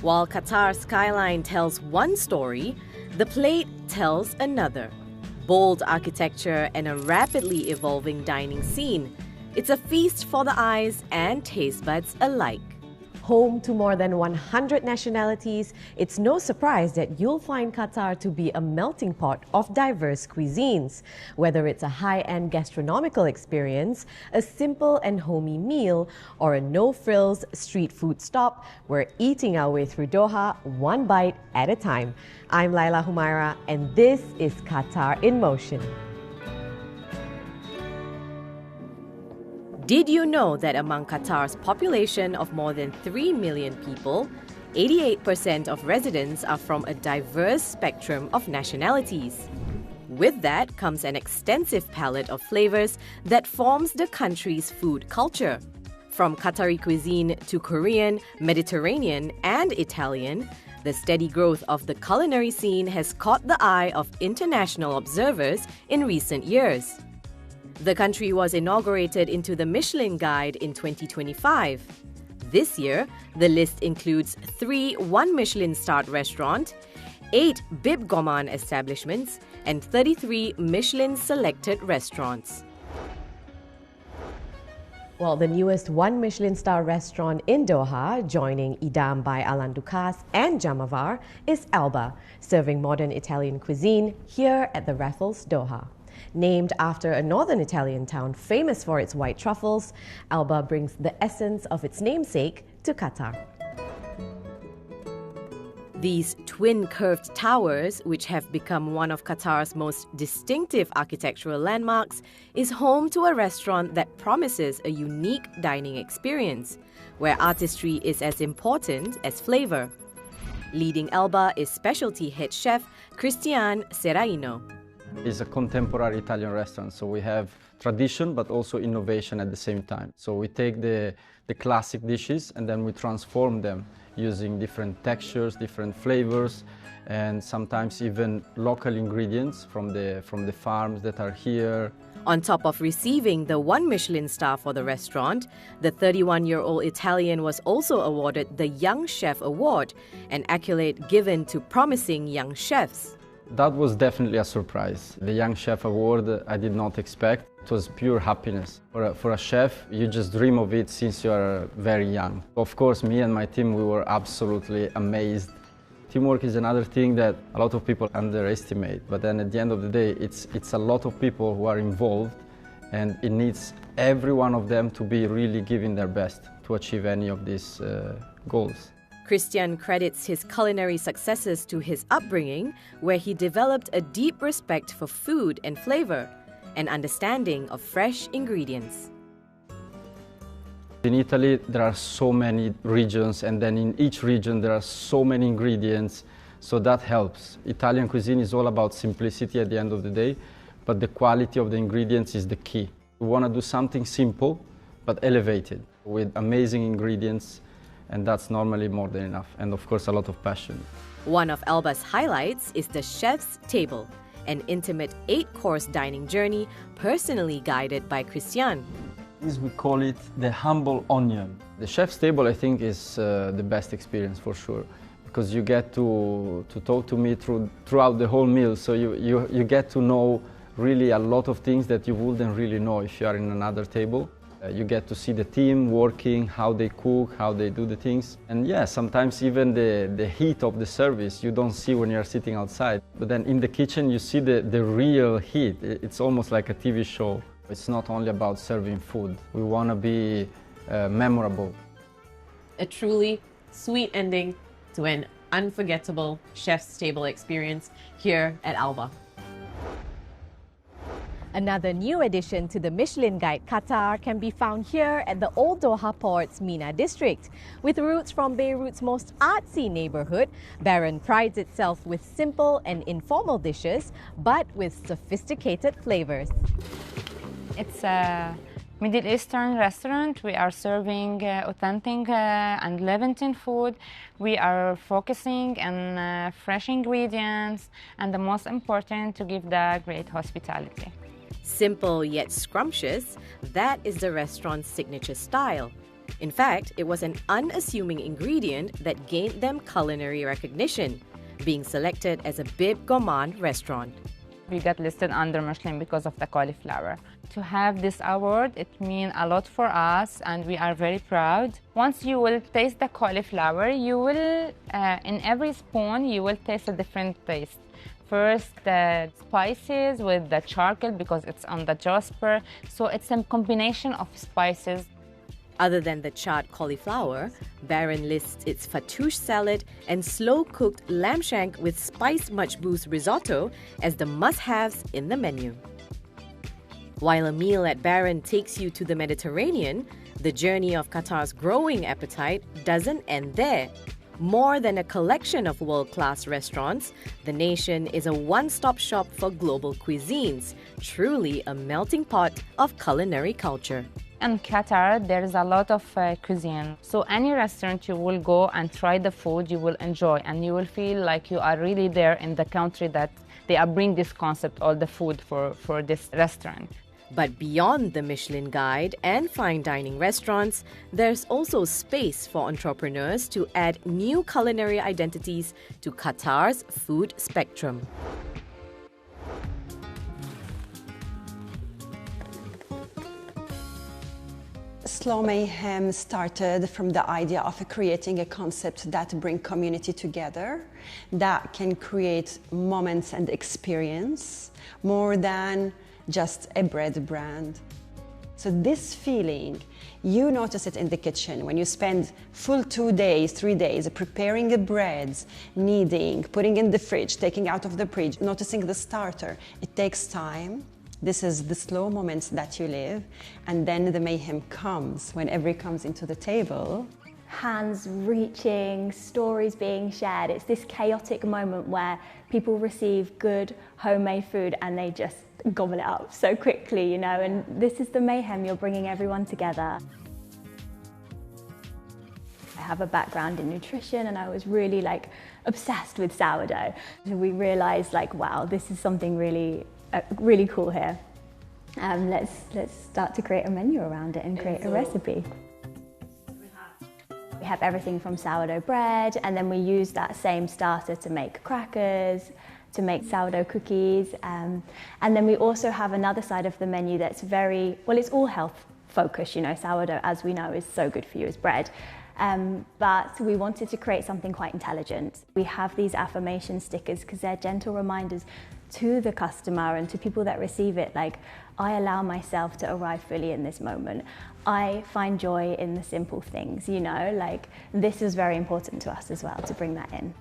While Qatar's skyline tells one story, the plate tells another. Bold architecture and a rapidly evolving dining scene. It's a feast for the eyes and taste buds alike. Home to more than 100 nationalities, it's no surprise that you'll find Qatar to be a melting pot of diverse cuisines. Whether it's a high-end gastronomical experience, a simple and homey meal, or a no-frills street food stop, we're eating our way through Doha one bite at a time. I'm Laila Humaira, and this is Qatar in Motion. Did you know that among Qatar's population of more than 3 million people, 88% of residents are from a diverse spectrum of nationalities? With that comes an extensive palette of flavors that forms the country's food culture. From Qatari cuisine to Korean, Mediterranean, and Italian, the steady growth of the culinary scene has caught the eye of international observers in recent years. The country was inaugurated into the Michelin Guide in 2025. This year, the list includes 3 one-Michelin-starred restaurants, 8 Bib Gourmand establishments, and 33 Michelin-selected restaurants. Well, the newest one Michelin-star restaurant in Doha, joining Idam by Alan Ducasse and Jamavar, is Alba, serving modern Italian cuisine here at the Raffles Doha. Named after a northern Italian town famous for its white truffles, Alba brings the essence of its namesake to Qatar. These twin curved towers, which have become one of Qatar's most distinctive architectural landmarks, is home to a restaurant that promises a unique dining experience, where artistry is as important as flavor. Leading Alba is specialty head chef Christian Serraino. It's a contemporary Italian restaurant, so we have tradition but also innovation at the same time. So we take the classic dishes and then we transform them using different textures, different flavors, and sometimes even local ingredients from the farms that are here. On top of receiving the one Michelin star for the restaurant, the 31-year-old Italian was also awarded the Young Chef Award, an accolade given to promising young chefs. That was definitely a surprise. The Young Chef Award I did not expect. It was pure happiness. For a chef, you just dream of it since you are very young. Of course, me and my team, we were absolutely amazed. Teamwork is another thing that a lot of people underestimate. But then at the end of the day, it's a lot of people who are involved, and it needs every one of them to be really giving their best to achieve any of these goals. Christian credits his culinary successes to his upbringing, where he developed a deep respect for food and flavor, an understanding of fresh ingredients. In Italy, there are so many regions, and then in each region there are so many ingredients, so that helps. Italian cuisine is all about simplicity at the end of the day, but the quality of the ingredients is the key. We want to do something simple, but elevated, with amazing ingredients, and that's normally more than enough, and of course a lot of passion. One of Alba's highlights is the Chef's Table, an intimate 8-course dining journey personally guided by Christian. We call it the humble onion. The Chef's Table, I think, is the best experience for sure, because you get to talk to me throughout the whole meal, so you get to know really a lot of things that you wouldn't really know if you are in another table. You get to see the team working, how they cook, how they do the things. And yeah, sometimes even the heat of the service you don't see when you're sitting outside. But then in the kitchen you see the real heat. It's almost like a TV show. It's not only about serving food. We want to be memorable. A truly sweet ending to an unforgettable Chef's Table experience here at Alba. Another new addition to the Michelin Guide Qatar can be found here at the Old Doha Port's Mina district. With roots from Beirut's most artsy neighborhood, Baron prides itself with simple and informal dishes, but with sophisticated flavors. It's a Middle Eastern restaurant. We are serving authentic and Levantine food. We are focusing on fresh ingredients, and the most important, to give the great hospitality. Simple yet scrumptious, that is the restaurant's signature style. In fact, it was an unassuming ingredient that gained them culinary recognition, being selected as a Bib Gourmand restaurant. We got listed under Michelin because of the cauliflower. To have this award, it means a lot for us and we are very proud. Once you will taste the cauliflower, you will, in every spoon, you will taste a different taste. First, the spices with the charcoal because it's on the jasper. So it's a combination of spices. Other than the charred cauliflower, Baron lists its fattoush salad and slow-cooked lamb shank with spiced majbouz risotto as the must-haves in the menu. While a meal at Baron takes you to the Mediterranean, the journey of Qatar's growing appetite doesn't end there. More than a collection of world-class restaurants, the nation is a one-stop shop for global cuisines, truly a melting pot of culinary culture. In Qatar, there is a lot of cuisine. So any restaurant you will go and try the food, you will enjoy and you will feel like you are really there in the country that they are bringing this concept, all the food for this restaurant. But beyond the Michelin Guide and fine dining restaurants, there's also space for entrepreneurs to add new culinary identities to Qatar's food spectrum. Slow Mayhem started from the idea of creating a concept that brings community together, that can create moments and experience more than just a bread brand. So this feeling, you notice it in the kitchen when you spend full 2 days, 3 days preparing the breads, kneading, putting in the fridge, taking out of the fridge, noticing the starter. It takes time. This is the slow moments that you live, and then the mayhem comes when everyone comes into the table. Hands reaching, stories being shared. It's this chaotic moment where people receive good homemade food and they just gobble it up so quickly, you know, and this is the mayhem, you're bringing everyone together. I have a background in nutrition and I was really obsessed with sourdough. So we realized wow, this is something really cool here. Let's start to create a menu around it and create a recipe. We have everything from sourdough bread, and then we use that same starter to make crackers, to make sourdough cookies, and then we also have another side of the menu that's it's all health focused, you know, sourdough, as we know, is so good for you as bread. But we wanted to create something quite intelligent. We have these affirmation stickers because they're gentle reminders to the customer and to people that receive it, I allow myself to arrive fully in this moment. I find joy in the simple things, you know, this is very important to us as well, to bring that in.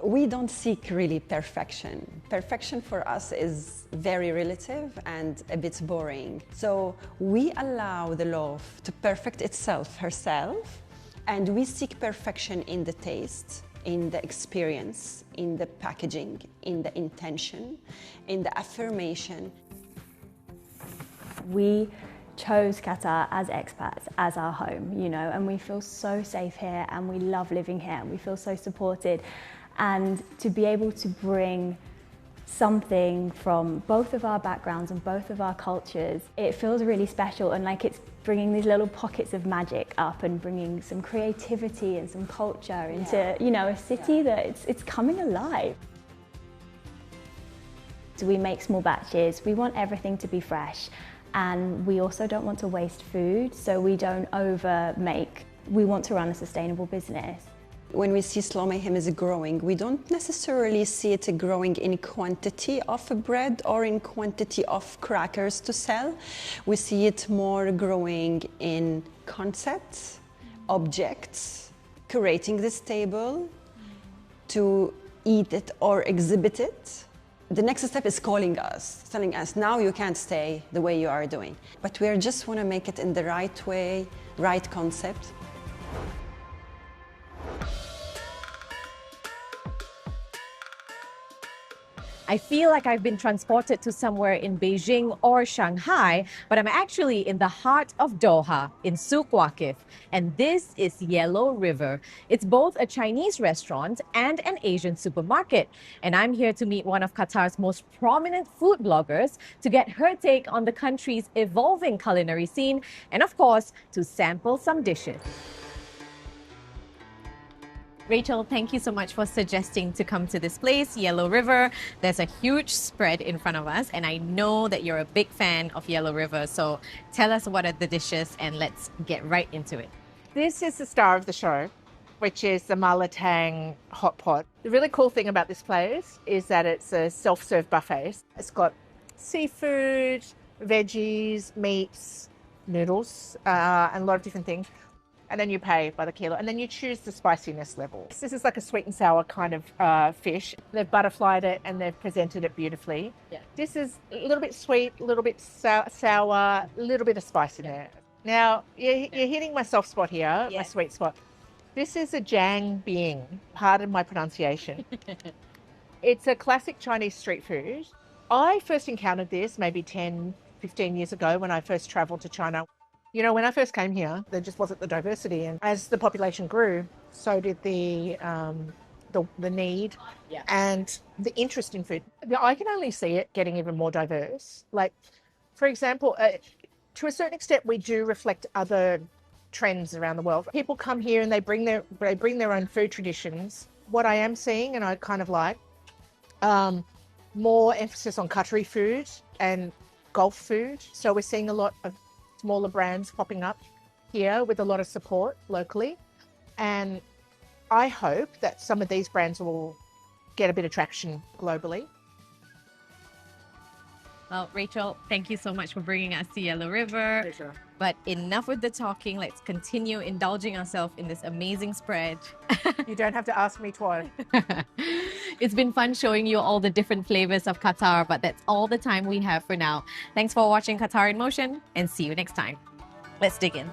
We don't seek really perfection. Perfection for us is very relative and a bit boring. So we allow the loaf to perfect itself herself, and we seek perfection in the taste, in the experience, in the packaging, in the intention, in the affirmation. We chose Qatar as expats, as our home, you know, and we feel so safe here and we love living here and we feel so supported. And to be able to bring something from both of our backgrounds and both of our cultures, it feels really special and it's bringing these little pockets of magic up and bringing some creativity and some culture into, you know, a city that it's coming alive. So we make small batches, we want everything to be fresh, and we also don't want to waste food, so we don't over make. We want to run a sustainable business. When we see Slow Mayhem is growing, we don't necessarily see it growing in quantity of bread or in quantity of crackers to sell. We see it more growing in concepts, objects, curating this table to eat it or exhibit it. The next step is calling us, telling us, now you can't stay the way you are doing. But we just want to make it in the right way, right concept. I feel like I've been transported to somewhere in Beijing or Shanghai, but I'm actually in the heart of Doha, in Souk Waqif, and this is Yellow River. It's both a Chinese restaurant and an Asian supermarket, and I'm here to meet one of Qatar's most prominent food bloggers to get her take on the country's evolving culinary scene, and of course, to sample some dishes. Rachel, thank you so much for suggesting to come to this place, Yellow River. There's a huge spread in front of us, and I know that you're a big fan of Yellow River. So tell us what are the dishes, and let's get right into it. This is the star of the show, which is the malatang hot pot. The really cool thing about this place is that it's a self-serve buffet. It's got seafood, veggies, meats, noodles, and a lot of different things. And then you pay by the kilo, and then you choose the spiciness level. This is like a sweet and sour kind of fish. They've butterflied it and they've presented it beautifully. Yeah. This is a little bit sweet, a little bit sour, a little bit of spice in there. Now, you're hitting my soft spot here, my sweet spot. This is a jang bing, pardon my pronunciation. It's a classic Chinese street food. I first encountered this maybe 10, 15 years ago when I first traveled to China. You know, when I first came here, there just wasn't the diversity, and as the population grew, so did the need and the interest in food. I can only see it getting even more diverse. Like, for example, to a certain extent, we do reflect other trends around the world. People come here and they bring their own food traditions. What I am seeing, and I kind of like, more emphasis on Qatari food and Gulf food. So we're seeing a lot of smaller brands popping up here with a lot of support locally. And I hope that some of these brands will get a bit of traction globally. Well, Rachel, thank you so much for bringing us to Yellow River. Pleasure. But enough with the talking. Let's continue indulging ourselves in this amazing spread. You don't have to ask me twice. It's been fun showing you all the different flavors of Qatar, but that's all the time we have for now. Thanks for watching Qatar in Motion, and see you next time. Let's dig in.